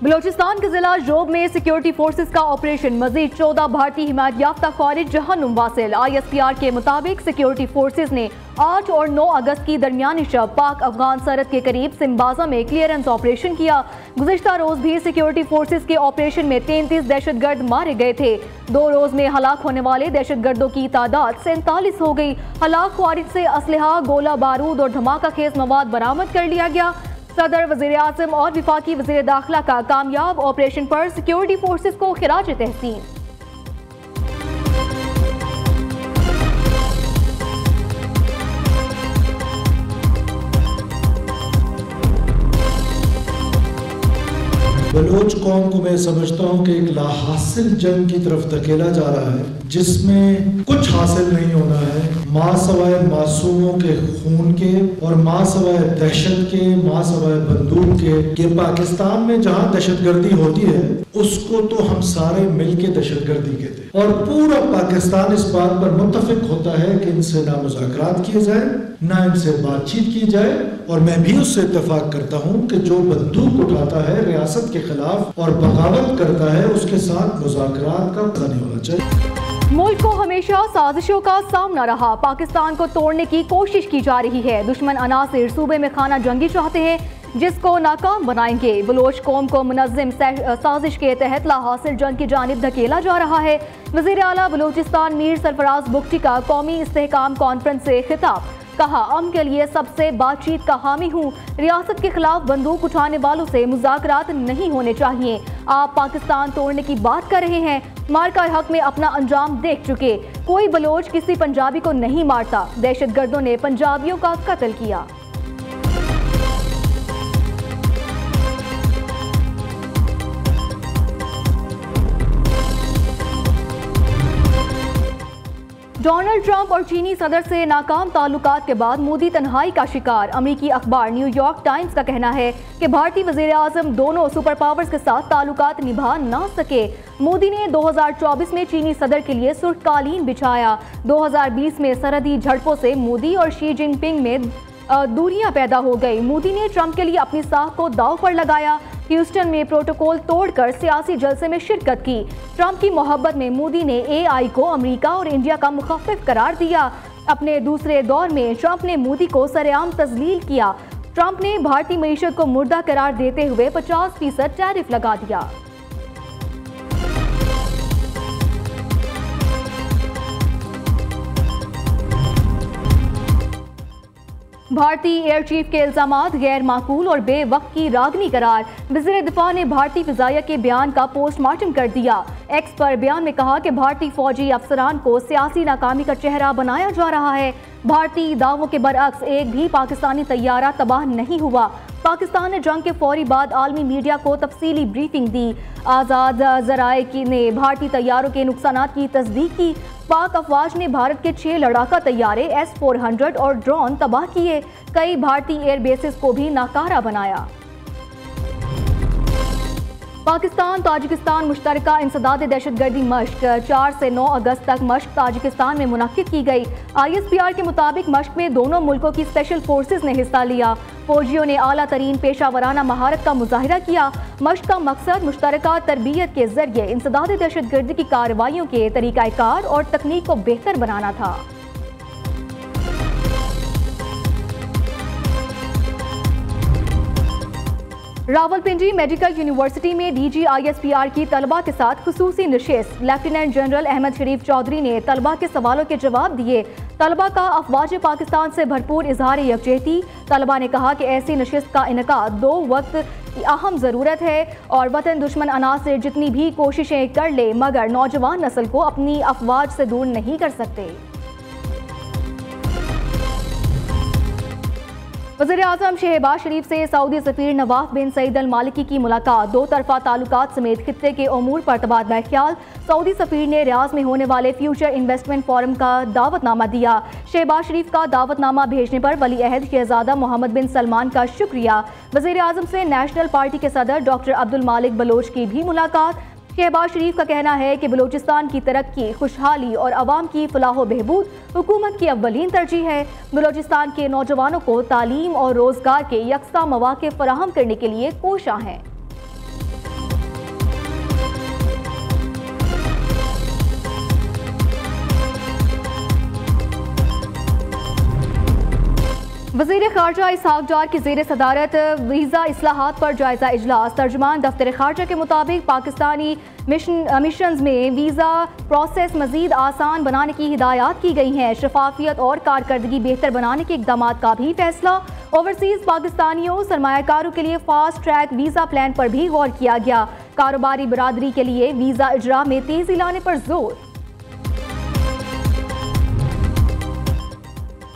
बलोचिस्तान के जिला जोब में सिक्योरिटी फोर्सेस का ऑपरेशन, मजीद 14 भारतीय हिमायत याफ्ता खारिज जहन्नुम वासिल। ISPR के मुताबिक सिक्योरिटी फोर्सेस ने 8 और 9 अगस्त की दरमियानी शब पाक अफगान सरहद के करीब सिम्बाजा में क्लियरेंस ऑपरेशन किया। गुज़िश्ता रोज भी सिक्योरिटी फोर्सेस के ऑपरेशन में 33 दहशतगर्द मारे गए थे। 2 रोज में हलाक होने वाले दहशतगर्दों की तादाद 47 हो गई। हलाक खारिज से असलहा, गोला बारूद और धमाका खेज मवाद बरामद कर लिया गया। सदर, वज़ीर आज़म और विफाकी वज़ीर दाखिला का कामयाब ऑपरेशन पर सिक्योरिटी फोर्सेस को खिराज तहसीन। बलोच कौम को मैं समझता हूँ कि एक लाहासिल जंग की तरफ धकेला जा रहा है, जिसमें कुछ हासिल नहीं होना है। माँ सवाए मासूमों के खून के और माँ सवाए दहशत के, माँ सवाए बंदूक के, कि पाकिस्तान में जहाँ दहशतगर्दी होती है उसको तो हम सारे मिलके दहशतगर्दी कहते हैं, और पूरा पाकिस्तान इस बात पर मुत्तफिक होता है कि इनसे ना मुज़ाकरात किए जाए, ना इनसे बातचीत की जाए। और मैं भी उससे इत्तेफाक करता हूँ कि जो बंदूक उठाता है रियासत के खिलाफ और बगावत करता है, उसके साथ मुज़ाकरात का पता नहीं होना चाहिए। मुल्क को हमेशा साजिशों का सामना रहा, पाकिस्तान को तोड़ने की कोशिश की जा रही है। दुश्मन अनासिर सूबे में खाना जंगी चाहते हैं, जिसको नाकाम बनाएंगे। बलोच कौम को मुनज़्ज़म साजिश के तहत लाहासिल जंग की जानिब धकेला जा रहा है। वज़ीर आला बलूचिस्तान मीर सरफराज बुगटी का कौमी इस्तेहकाम कॉन्फ्रेंस से खिताब, कहा अमन के लिए सबसे बातचीत का हामी हूँ। रियासत के खिलाफ बंदूक उठाने वालों से मुज़ाकरात नहीं होने चाहिए। आप पाकिस्तान तोड़ने की बात कर रहे हैं, मार्का हक में अपना अंजाम देख चुके। कोई बलोच किसी पंजाबी को नहीं मारता। दहशतगर्दों ने पंजाबियों का कत्ल किया। डोनाल्ड ट्रंप और चीनी सदर से नाकाम ताल्लुकात के बाद मोदी तन्हाई का शिकार। अमेरिकी अखबार न्यूयॉर्क टाइम्स का कहना है कि भारतीय वज़ीर आज़म दोनों सुपर पावर्स के साथ ताल्लुकात निभा ना सके। मोदी ने 2024 में चीनी सदर के लिए सुर्ख कालीन बिछाया। 2020 में सरहदी झड़पों से मोदी और शी जिनपिंग में दूरियां पैदा हो गई। मोदी ने ट्रंप के लिए अपनी साख को दांव पर लगाया। ह्यूस्टन में प्रोटोकॉल तोड़कर सियासी जलसे में शिरकत की। ट्रंप की मोहब्बत में मोदी ने AI को अमेरिका और इंडिया का मुखफ़िफ करार दिया। अपने दूसरे दौर में ट्रंप ने मोदी को सरेआम तज़लील किया। ट्रंप ने भारतीय मईशत को मुर्दा करार देते हुए 50% टैरिफ लगा दिया। भारतीय एयर चीफ के इल्जामात गैर माकूल और बेवक्त की रागनी करार। वज़ीर दिफा ने भारतीय फिजाइया के बयान का पोस्टमार्टम कर दिया। एक्स पर बयान में कहा कि भारतीय फौजी अफसरान को सियासी नाकामी का चेहरा बनाया जा रहा है। भारतीय दावों के बरअक्स एक भी पाकिस्तानी तैयारा तबाह नहीं हुआ। पाकिस्तान ने जंग के फौरी बाद आलमी मीडिया को तफसीली ब्रीफिंग दी। आज़ाद ज़राए ने भारतीय तैयारों के नुकसानात की तस्दीक की। पाक अफवाज ने भारत के 6 लड़ाका तैयारे S-400 और ड्रोन तबाह किए। कई भारतीय एयर बेसिस को भी नाकारा बनाया। पाकिस्तान ताजिकिस्तान मुश्तरका इंसदाद दहशतगर्दी मश्क 4 से 9 अगस्त तक मश्क ताजिकिस्तान में मुनक्किद की गई। ISPR के मुताबिक मश्क में दोनों मुल्कों की स्पेशल फोर्सेस ने हिस्सा लिया। फौजियों ने आला तरीन पेशावराना महारत का मुजाहिरा किया। मश्क का मकसद मुश्तरका तरबियत के जरिए इंसदाद दहशतगर्दी की कार्रवाइयों के तरीक़ाकार और तकनीक को बेहतर बनाना था। रावलपिंडी मेडिकल यूनिवर्सिटी में DG ISPR की तलबा के साथ खुसूसी नशिस्त। लेफ्टिनेंट जनरल अहमद शरीफ चौधरी ने तलबा के सवालों के जवाब दिए। तलबा का अफवाज पाकिस्तान से भरपूर इजहार यकजहती। तलबा ने कहा कि ऐसी नशिस्त का इनेकाद 2 वक्त की अहम ज़रूरत है और वतन दुश्मन अनासिर जितनी भी कोशिशें कर ले मगर नौजवान नस्ल को अपनी अफवाज से दूर नहीं कर सकते। वज़ीर आज़म शहबाज शरीफ से सऊदी सफ़ीर नवाफ बिन सईद अल मालिकी की मुलाकात। 2 तरफ़ा ताल्लुकात समेत खित्ते के उमूर पर तबादला ख्याल। सऊदी सफ़ीर ने रियाज में होने वाले फ्यूचर इन्वेस्टमेंट फोरम का दावतनामा दिया। शहबाज शरीफ का दावतनामा भेजने पर वली अहद शहजादा मोहम्मद बिन सलमान का शुक्रिया। वज़ीर आज़म से नेशनल पार्टी के सदर डॉक्टर अब्दुल मालिक बलोच की भी मुलाकात। शहबाज शरीफ का कहना है कि बलूचिस्तान की तरक्की, खुशहाली और अवाम की फलाह बहबूद हुकूमत की अव्वलीन तरजीह है। बलूचिस्तान के नौजवानों को तालीम और रोजगार के यकसा मौके फराहम करने के लिए कोशां हैं। वज़ीर ख़ारजा इसहाक़ डार की ज़ेर सदारत वीज़ा इस्लाहात पर जायज़ा इजलास। तर्जुमान दफ्तर ख़ारजा के मुताबिक पाकिस्तानी मिशंस में वीज़ा प्रोसेस मज़ीद आसान बनाने की हिदायत की गई हैं। शफाफियत और कारकर्दगी बेहतर बनाने के इक़दाम का भी फैसला। ओवरसीज़ पाकिस्तानियों सरमायाकारों के लिए फास्ट ट्रैक वीज़ा प्लान पर भी गौर किया गया। कारोबारी बरादरी के लिए वीज़ा इजरा में तेज़ी लाने पर जोर।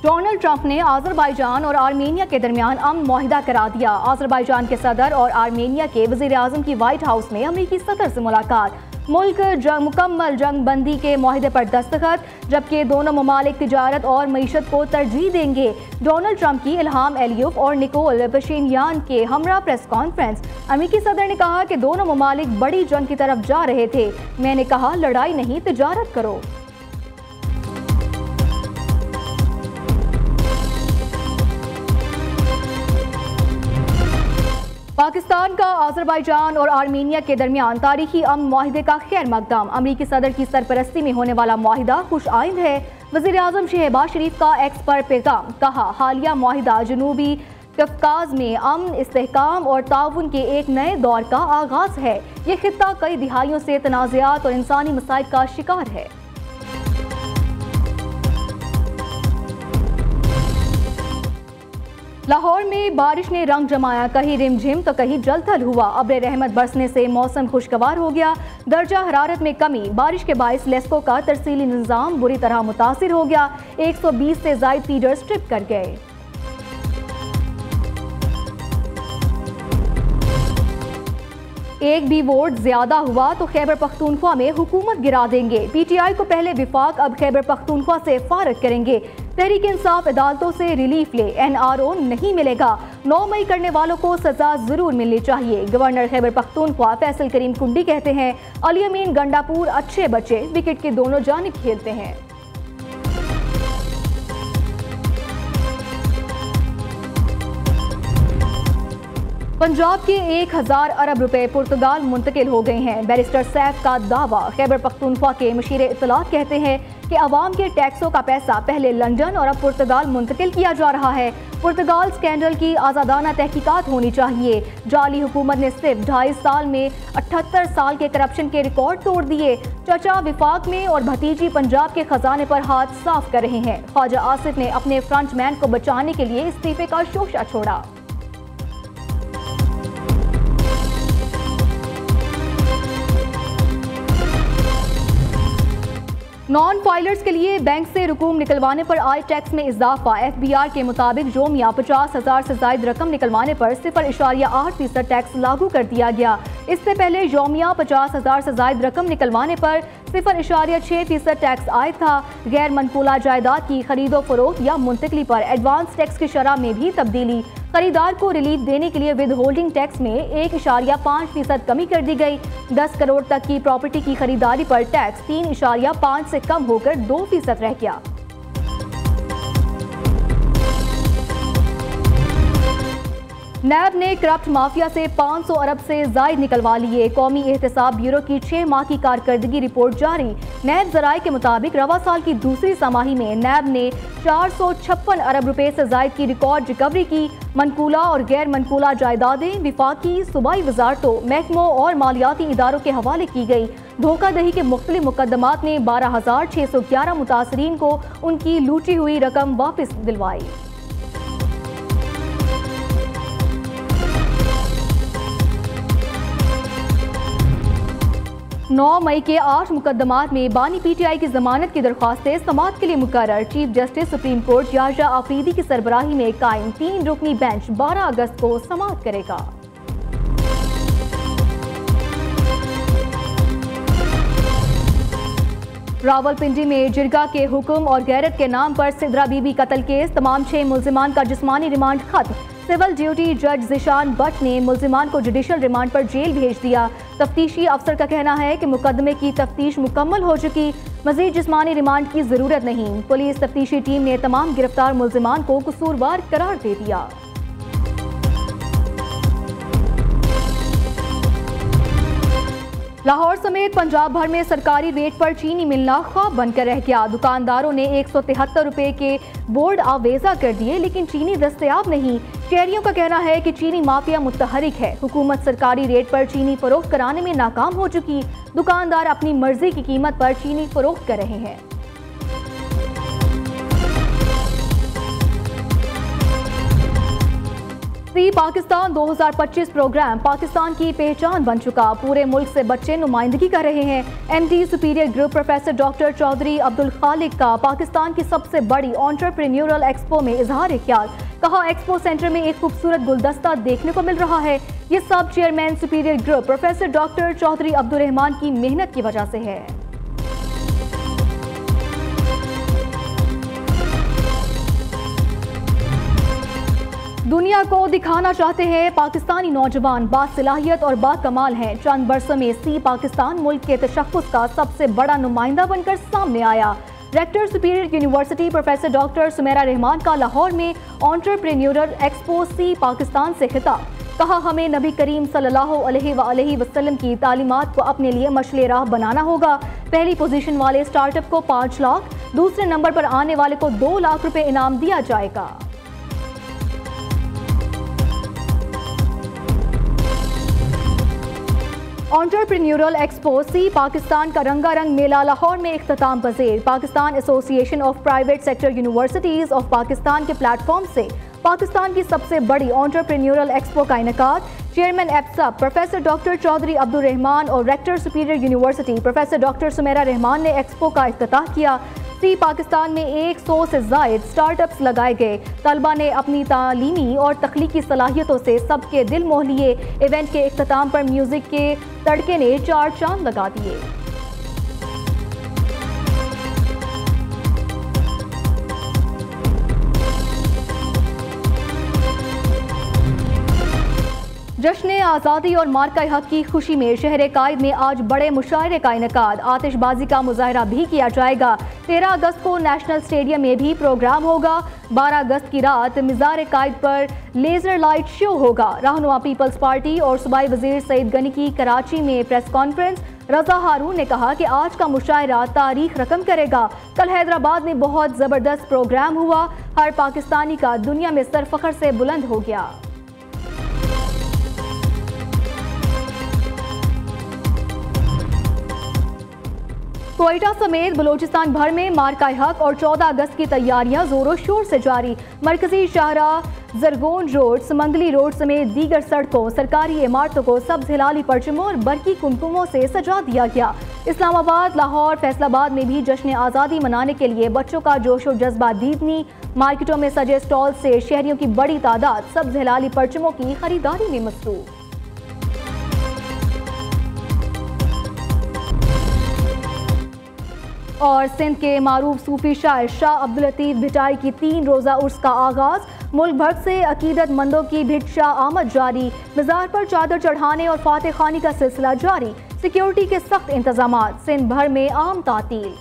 डोनाल्ड ट्रंप ने आज़रबाईजान और आर्मेनिया के दरमियान अमन मुआहिदा करा दिया। आज़रबाईजान के सदर और आर्मेनिया के वज़ीर आज़म की व्हाइट हाउस में अमरीकी सदर से मुलाकात। मुल्क मुकम्मल जंग बंदी के मुआहिदे पर दस्तखत, जबकि दोनों ममालिक तिजारत और मईशत को तरजीह देंगे। डोनाल्ड ट्रंप की इल्हाम एलियोफ और निकोल पशिनयान के हमरा प्रेस कॉन्फ्रेंस। अमरीकी सदर ने कहा कि दोनों ममालिक बड़ी जंग की तरफ जा रहे थे। मैंने कहा लड़ाई नहीं, तिजारत करो। पाकिस्तान का आज़रबाईजान और आर्मेनिया के दरमियान तारीखी अमन मुआहिदे का खैर मकदम। अमरीकी सदर की सरपरस्ती में होने वाला मुआहिदा खुश आइंद है। वज़ीर आज़म शहबाज शरीफ का एक्स पर पैगाम, कहा हालिया मुआहिदा जनूबी कफ्काज में अमन, इस्तेहकाम और ताउन के एक नए दौर का आगाज है। ये खित्ता कई दिहाइयों से तनाज़ात और इंसानी मसाइल का शिकार है। लाहौर में बारिश ने रंग जमाया, कहीं रिमझिम तो कहीं जलथल हुआ। अब्र रहमत बरसने से मौसम खुशगवार हो गया। दर्जा हरारत में कमी, बारिश के बायस लेस्को का तरसीली निज़ाम बुरी तरह मुतासिर हो गया। 120 से ज़ायद फीडर्स ट्रिप कर गए। एक भी वोट ज्यादा हुआ तो खैबर पख्तूनख्वा में हुकूमत गिरा देंगे। पीटीआई को पहले विफाक, अब खैबर पख्तूनख्वा से फारग करेंगे। तहरीक इंसाफ अदालतों से रिलीफ ले, एनआरओ नहीं मिलेगा। 9 मई करने वालों को सजा जरूर मिलनी चाहिए। गवर्नर खैबर पख्तूनख्वा फैसल करीम कुंडी कहते हैं अली अमीन गंडापुर अच्छे बच्चे विकेट के दोनों जानिब खेलते हैं। पंजाब के 1000 अरब रुपए पुर्तगाल मुंतकिल हो गए हैं। बैरिस्टर सैफ का दावा। खैबर पख्तूनख्वा के मशीर इत्तलात कहते हैं कि अवाम के टैक्सों का पैसा पहले लंदन और अब पुर्तगाल मुंतकिल किया जा रहा है। पुर्तगाल स्कैंडल की आज़ादाना तहकीकात होनी चाहिए। जाली हुकूमत ने सिर्फ 2.5 साल में 78 साल के करप्शन के रिकॉर्ड तोड़ दिए। चचा विफाक में और भतीजी पंजाब के खजाने पर हाथ साफ कर रहे हैं। ख्वाजा आसिफ ने अपने फ्रंटमैन को बचाने के लिए इस्तीफे का शोशा छोड़ा। नॉन फाइलर्स के लिए बैंक से रकूम निकलवाने पर आय टैक्स में इजाफा। एफबीआर के मुताबिक योमिया 50,000 से ज्यादा रकम निकलवाने पर 0.8% टैक्स लागू कर दिया गया। इससे पहले योमिया 50,000 से ज्यादा रकम निकलवाने पर 0.6% टैक्स आयद था। गैर मनकूला जायदाद की खरीदो फरोख्त या मुंतकली पर एडवांस टैक्स की शरह में भी तब्दीली। खरीदार को रिलीफ देने के लिए विद होल्डिंग टैक्स में 1.5% कमी कर दी गई। 10 करोड़ तक की प्रॉपर्टी की खरीदारी पर टैक्स 3.5 से कम होकर 2% रह गया। नैब ने करप्ट माफिया से 500 अरब से जायद निकलवा लिए। कौमी एहतसाब ब्यूरो की 6 माह की कारकर्दगी रिपोर्ट जारी। नैब जराये के मुताबिक रवा साल की दूसरी समाही में नैब ने 456 अरब रुपए से जायद की रिकॉर्ड रिकवरी की। मनकूला और गैर मनकूला जायदादें विफाकी, सूबाई वजारतों, महकमों और मालियाती इदारों के हवाले की गई। धोखाधही के मुख्तलिफ मुकदमात ने 12,611 मुतासरीन को उनकी लूटी हुई रकम वापस दिलवाई। 9 मई के 8 मुकदमात में बानी पीटीआई की जमानत की दरख्वास्तें समाअत के लिए मुकर्रर। Chief justice supreme court Yahya Afridi की सरबराही में कायम 3 रुकनी बेंच 12 अगस्त को समाअत करेगा। रावलपिंडी में जिरगा के हुक्म और गैरत के नाम पर सिद्रा बीबी कत्ल केस। तमाम 6 मुल्जिमान का जिस्मानी रिमांड खत्म। सिविल ड्यूटी जज जिशान भट्ट ने मुल्जिमान को जुडिशल रिमांड पर जेल भेज दिया। तफ्तीशी अफसर का कहना है कि मुकदमे की तफ्तीश मुकम्मल हो चुकी, मजीद जिस्मानी रिमांड की जरूरत नहीं। पुलिस तफ्तीशी टीम ने तमाम गिरफ्तार मुल्जिमान को कसूरवार करार दे दिया। लाहौर समेत पंजाब भर में सरकारी रेट पर चीनी मिलना ख्वाब बनकर रह गया। दुकानदारों ने 173 रुपए के बोर्ड आवेजा कर दिए, लेकिन चीनी दस्तयाब नहीं। शहरियों का कहना है कि चीनी माफिया मुतहरिक है। हुकूमत सरकारी रेट पर चीनी फरोख्त कराने में नाकाम हो चुकी। दुकानदार अपनी मर्जी की कीमत पर चीनी फरोख्त कर रहे हैं। सी पाकिस्तान 2025 प्रोग्राम पाकिस्तान की पहचान बन चुका। पूरे मुल्क से बच्चे नुमाइंदगी कर रहे हैं। MD Superior Group professor doctor Chaudhry Abdul Khaliq का पाकिस्तान की सबसे बड़ी एंटरप्रेन्योरल एक्सपो में इजहार ख्याल। कहा, एक्सपो सेंटर में एक खूबसूरत गुलदस्ता देखने को मिल रहा है। ये सब chairman Superior Group professor doctor Chaudhry Abdul Rahman की मेहनत की वजह से है। दुनिया को दिखाना चाहते हैं पाकिस्तानी नौजवान बासलाहियत और बाकमाल हैं। चंद बरसों में सी पाकिस्तान मुल्क के तशख्खुस का सबसे बड़ा नुमाइंदा बनकर सामने आया। Rector Superior University professor doctor Sumaira Rahman का लाहौर में एंटरप्रेन्योरल एक्सपो सी पाकिस्तान से खिताब। कहा, हमें नबी करीम सल्लल्लाहु अलैहि वसल्लम की तालीमात को अपने लिए मशले राह बनाना होगा। पहली पोजीशन वाले स्टार्टअप को 5 लाख, दूसरे नंबर पर आने वाले को 2 लाख रुपए इनाम दिया जाएगा। एंटरप्रेन्योरल एक्सपो सी पाकिस्तान का रंगारंग मेला लाहौर में इख्तिताम पजीर। Pakistan Association of Private Sector Universities of Pakistan के प्लेटफॉर्म से पाकिस्तान की सबसे बड़ी एंटरप्रेन्योरल एक्सपो का इनेकाद। Chairman APSA professor doctor Chaudhry Abdul Rehman और rector Superior University professor doctor Sumaira Rehman ने एक्सपो का इफ्तिताह किया। सी पाकिस्तान में 100 से जायद स्टार्टअप्स लगाए गए। तलबा ने अपनी तालीमी और तख्लीकी सलाहियतों से सबके दिल मोह लिए। इवेंट के इख्तिताम पर म्यूजिक के तड़के ने 4 चांद लगा दिए। जश्न आज़ादी और मार्का हक की खुशी में शहर कायद में आज बड़े मुशायरे का इनेकाद। आतिशबाजी का मुजाहरा भी किया जाएगा। 13 अगस्त को नेशनल स्टेडियम में भी प्रोग्राम होगा। 12 अगस्त की रात मिज़ार कायद पर लेजर लाइट शो होगा। रहनुमा पीपल्स पार्टी और सूबाई वजीर सईद गनी की कराची में प्रेस कॉन्फ्रेंस। रजा हारून ने कहा कि आज का मुशायरा तारीख रकम करेगा। कल हैदराबाद में बहुत ज़बरदस्त प्रोग्राम हुआ। हर पाकिस्तानी का दुनिया में सर फख्र से बुलंद हो गया। क्वेटा समेत बलोचिस्तान भर में मार्का हक और 14 अगस्त की तैयारियां जोरों शोर से जारी। मरकजी शाहराह जरगोन रोड, समंगली रोड समेत दीगर सड़कों, सरकारी इमारतों को सब्ज हिलाली परचमों और बरकी कुमकुमों से सजा दिया गया। इस्लामाबाद, लाहौर, फैसलाबाद में भी जश्न आज़ादी मनाने के लिए बच्चों का जोश और जज्बा दीदनी। मार्केटों में सजे स्टॉल से शहरियों की बड़ी तादाद सब्ज हिलाली परचमों की खरीदारी में मसरूफ। और सिंध के मारूफ सूफी शायर शाह अब्दुल लतीफ भिटाई की 3 रोज़ा उर्स का आगाज। मुल्क भर से अकीदतमंदों की भिक्षा आमद जारी। मज़ार पर चादर चढ़ाने और फातिह खानी का सिलसिला जारी। सिक्योरिटी के सख्त इंतजाम। सिंध भर में आम तातील।